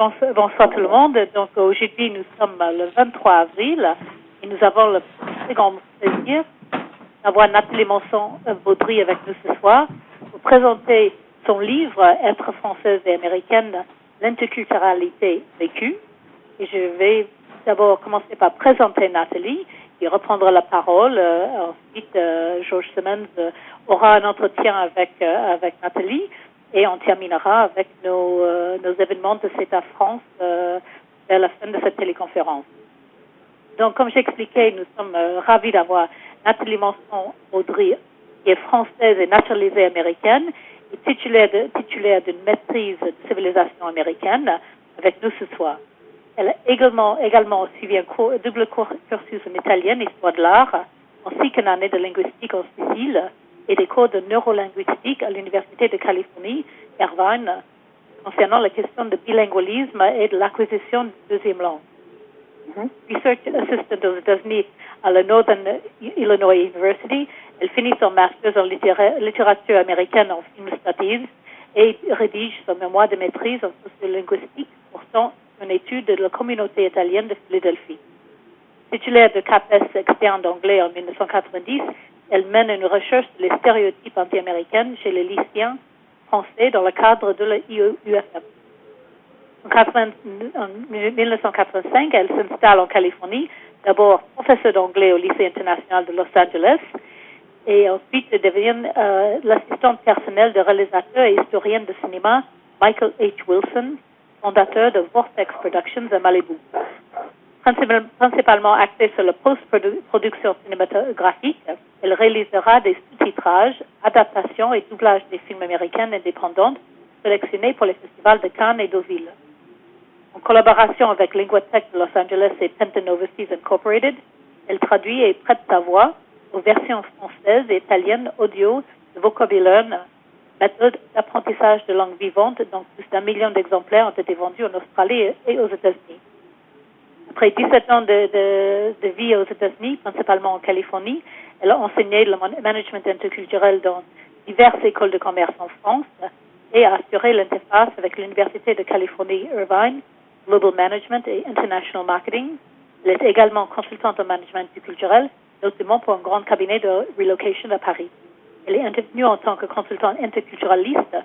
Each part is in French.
Bonsoir tout le monde. Donc aujourd'hui, nous sommes le 23 avril et nous avons le très grand plaisir d'avoir Nathalie Monson-Baudry avec nous ce soir pour présenter son livre « Être française et américaine, l'interculturalité vécue ». Et je vais d'abord commencer par présenter Nathalie. Il reprendra la parole. Ensuite, Georges Simmons aura un entretien avec Nathalie. Et on terminera avec nos événements de CETA France vers la fin de cette téléconférence. Donc, comme j'expliquais, nous sommes ravis d'avoir Nathalie Monson-Baudry, qui est française et naturalisée américaine, et titulaire d'une maîtrise de civilisation américaine, avec nous ce soir. Elle a également suivi un double cursus en italienne, histoire de l'art, ainsi qu'une année de linguistique en Sicile, et des cours de neurolinguistique à l'Université de Californie, Irvine, concernant la question de bilingualisme et de l'acquisition de deuxième langue. Research Assistant aux États-Unis à la Northern Illinois University, elle finit son master's en littérature américaine en Film Studies et rédige son mémoire de maîtrise en sociolinguistique portant une étude de la communauté italienne de Philadelphie. Titulaire de CAPES externe d'anglais en 1990, elle mène une recherche sur les stéréotypes anti-américains chez les lycéens français dans le cadre de la UFM. En 1985, elle s'installe en Californie, d'abord professeure d'anglais au lycée international de Los Angeles, et ensuite elle devient l'assistante personnelle de réalisateur et historienne de cinéma Michael H. Wilson, fondateur de Vortex Productions à Malibu. Principalement axée sur la post-production cinématographique, elle réalisera des sous-titrages, adaptations et doublages des films américains indépendants sélectionnés pour les festivals de Cannes et Deauville. En collaboration avec Linguatech de Los Angeles et Penton Overseas Incorporated, elle traduit et prête sa voix aux versions françaises et italiennes audio de vocabulaire, méthode d'apprentissage de langue vivante, dont plus d'1 million d'exemplaires ont été vendus en Australie et aux États-Unis. Après 17 ans de vie aux États-Unis, principalement en Californie, elle a enseigné le management interculturel dans diverses écoles de commerce en France et a assuré l'interface avec l'Université de Californie Irvine, Global Management et International Marketing. Elle est également consultante en management culturel, notamment pour un grand cabinet de relocation à Paris. Elle est intervenue en tant que consultante interculturaliste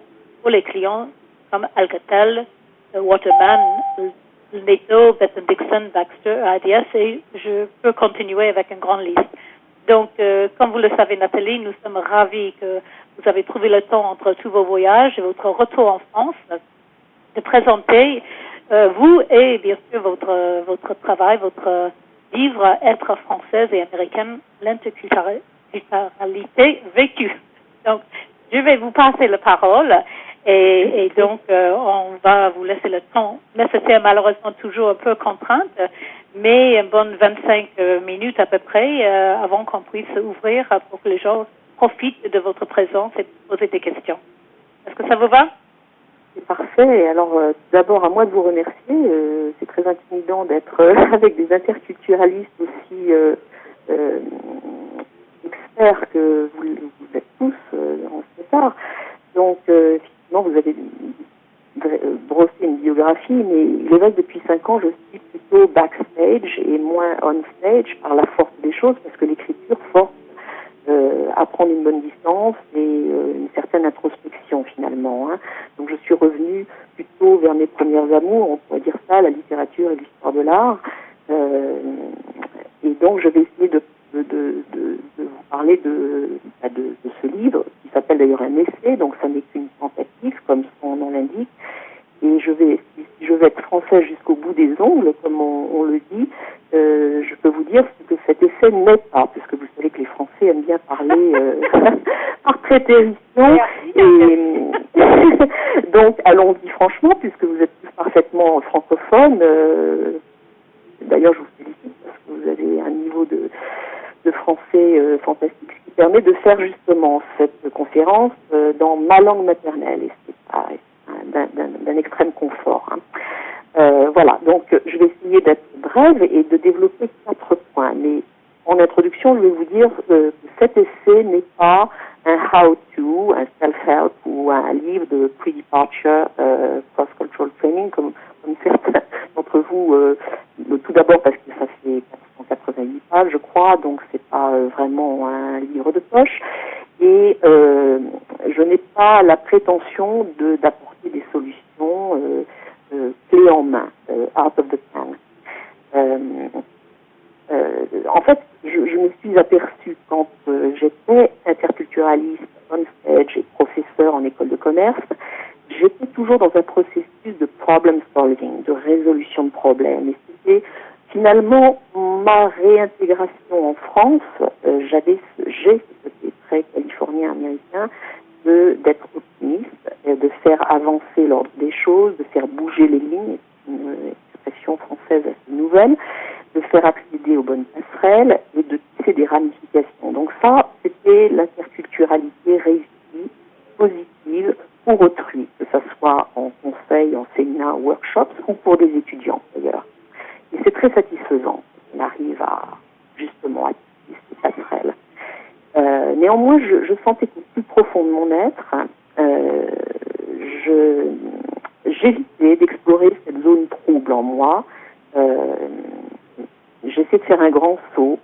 pour les clients comme Alcatel, Waterman, NATO, Beth Dixon, Baxter, ADS, et je peux continuer avec une grande liste. Donc, comme vous le savez, Nathalie, nous sommes ravis que vous avez trouvé le temps entre tous vos voyages et votre retour en France de présenter vous et bien sûr votre travail, votre livre Être française et américaine, l'interculturalité vécue. Donc, je vais vous passer la parole. Et donc, on va vous laisser le temps nécessaire, malheureusement toujours un peu contrainte, mais une bonne 25 minutes à peu près avant qu'on puisse ouvrir pour que les gens profitent de votre présence et poser des questions. Est-ce que ça vous va? C'est parfait. Alors, d'abord, à moi de vous remercier. C'est très intimidant d'être avec des interculturalistes aussi experts que vous êtes tous en ce tard. Donc, effectivement, vous avez brossé une biographie, mais il est vrai que depuis 5 ans, je suis plutôt backstage et moins on stage par la force des choses, parce que l'écriture force à prendre une bonne distance et une certaine introspection finalement. Donc, je suis revenue plutôt vers mes premières amours, on pourrait dire ça, la littérature et l'histoire de l'art. Et donc, je vais essayer de vous parler de ce livre, qui s'appelle d'ailleurs un essai, donc ça n'est qu'une tentative, comme son nom l'indique. Et si je vais être française jusqu'au bout des ongles, comme on le dit, je peux vous dire que cet essai n'est pas, puisque vous savez que les Français aiment bien parler par prétérition. Et donc, allons-y franchement, puisque vous êtes tous parfaitement francophones. D'ailleurs, je vous félicite parce que vous avez un niveau de français fantastique, ce qui permet de faire justement cette conférence dans ma langue maternelle. Et c'est d'un extrême confort. Voilà, donc je vais essayer d'être brève et de développer 4 points. Mais en introduction, je vais vous dire que cet essai n'est pas un how-to, un self-help ou un livre de pre-departure cross-cultural training, comme tout d'abord parce que ça fait 488 pages, je crois, donc c'est pas vraiment un livre de poche. Et je n'ai pas la prétention d'apporter des solutions clés en main, out of the can. En fait, je me suis aperçue quand j'étais interculturaliste, on stage et professeur en école de commerce, j'étais toujours dans un processus de problem solving, de résolution de problèmes. Et c'était finalement ma réintégration en France. J'ai ce côté très californien américain d'être optimiste, de faire avancer l'ordre des choses, de faire bouger les lignes, une expression française assez nouvelle, de faire accéder aux bonnes passerelles et de tisser des ramifications. Donc ça, c'était l'interculturalité réussie, positive, pour autrui, que ce soit en conseil, en séminaire, workshops ou pour des étudiants d'ailleurs. Et c'est très satisfaisant. On arrive à justement à tisser ces passerelles. Néanmoins, je sentais qu'au plus profond de mon être, j'évitais d'explorer cette zone trouble en moi. J'essaie de faire un grand saut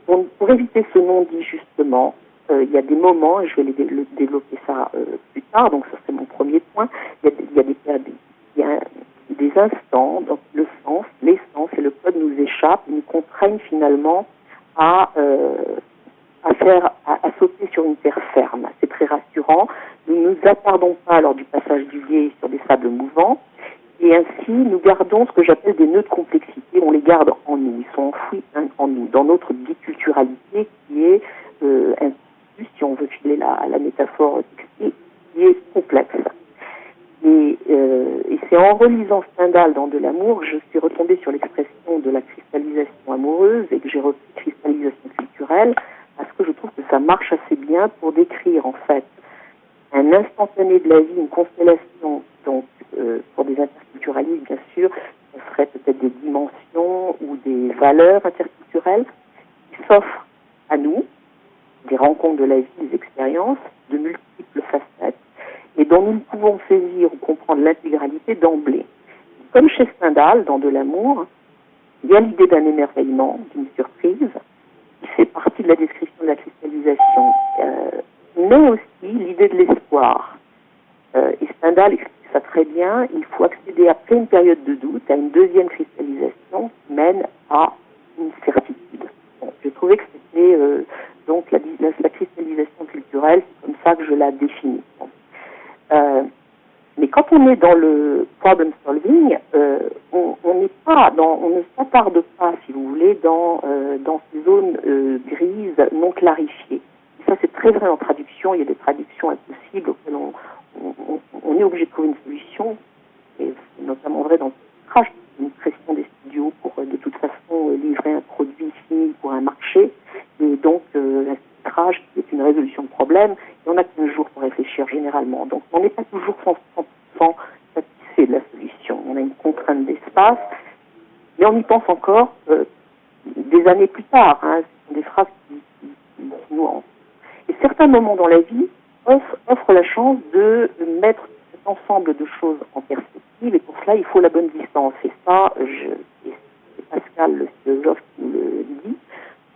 pour éviter ce non-dit justement. Il y a des moments, et je vais développer ça plus tard, donc ça serait mon premier point, il y a des instants, donc le sens, l'essence et le code nous échappent, nous contraignent finalement à sauter sur une terre ferme. C'est très rassurant. Nous ne nous attardons pas lors du passage du gué sur des sables mouvants, et ainsi nous gardons ce que j'appelle des nœuds de complexité. On les garde en nous, ils sont enfouis en nous, dans notre biculturalité qui est si on veut filer la métaphore textile, qui est complexe. Et c'est en relisant Stendhal dans De l'amour, je suis retombée sur l'expression de la cristallisation amoureuse et que j'ai repris cristallisation culturelle, parce que je trouve que ça marche assez bien pour décrire en fait un instantané de la vie, une constellation, donc pour des interculturalistes bien sûr, ce serait peut-être des dimensions ou des valeurs interculturelles qui s'offrent à nous, des rencontres de la vie, des expériences, de multiples facettes, et dont nous ne pouvons saisir ou comprendre l'intégralité d'emblée. Comme chez Stendhal, dans De l'amour, il y a l'idée d'un émerveillement, d'une surprise, qui fait partie de la description de la cristallisation, mais aussi l'idée de l'espoir. Et Stendhal explique ça très bien, il faut accéder après une période de doute à une deuxième cristallisation qui mène à une certitude. Bon, j'ai trouvé que c'était donc la cristallisation culturelle, c'est comme ça que je la définis. Bon. Mais quand on est dans le problem solving, on ne s'attarde pas, si vous voulez, dans ces zones grises non clarifiées. Et ça, c'est très vrai en traduction. Il y a des traductions impossibles auxquelles on est obligé de trouver une solution. Et c'est notamment vrai dans le titrage, une pression des studios pour de toute façon livrer un produit fini pour un marché. Et donc, un titrage qui est une résolution de problème, et on a 15 jours pour réfléchir généralement. Donc, on n'est pas toujours 100% satisfait de la solution. On a une contrainte d'espace, mais on y pense encore des années plus tard. Hein. Ce sont des phrases qui nous hantent. Et certains moments dans la vie offrent la chance de mettre cet ensemble de choses en perspective, et pour cela, il faut la bonne distance. Et ça, c'est Pascal, le philosophe, qui nous le dit,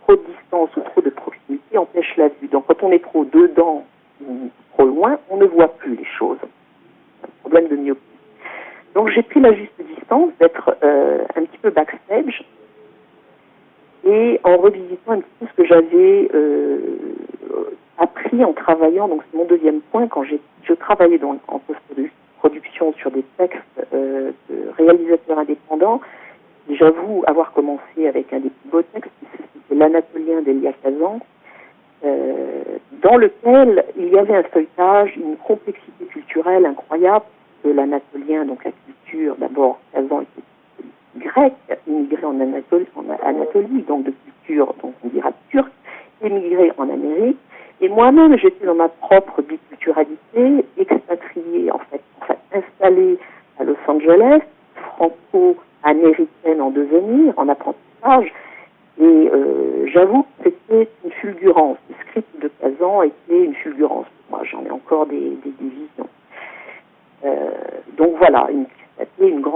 trop de distance ou trop de proximité empêche la vue. Donc, quand on est trop dedans ou trop loin, on ne voit plus les choses. C'est un problème de myopie. Donc, j'ai pris la juste distance d'être un petit peu backstage, et en revisitant un petit peu ce que j'avais appris en travaillant, donc c'est mon deuxième point, quand je travaillais en post-production sur des textes de réalisateurs indépendants, et j'avoue avoir commencé avec un des plus beaux textes, c'était l'Anatolien d'Elia Kazan, dans lequel il y avait un feuilletage, une complexité culturelle incroyable de l'Anatolien, donc la culture, d'abord Kazan était grec, immigré en Anatolie, donc de culture, donc on dira turque, émigré en Amérique, et moi-même j'étais dans ma propre biculturalité, expatriée, en fait installée à Los Angeles, franco-américaine en devenir, en apprentissage, et j'avoue que c'était une fulgurance. Le script de Kazan était une fulgurance. Moi, j'en ai encore des visions. Donc voilà, une grande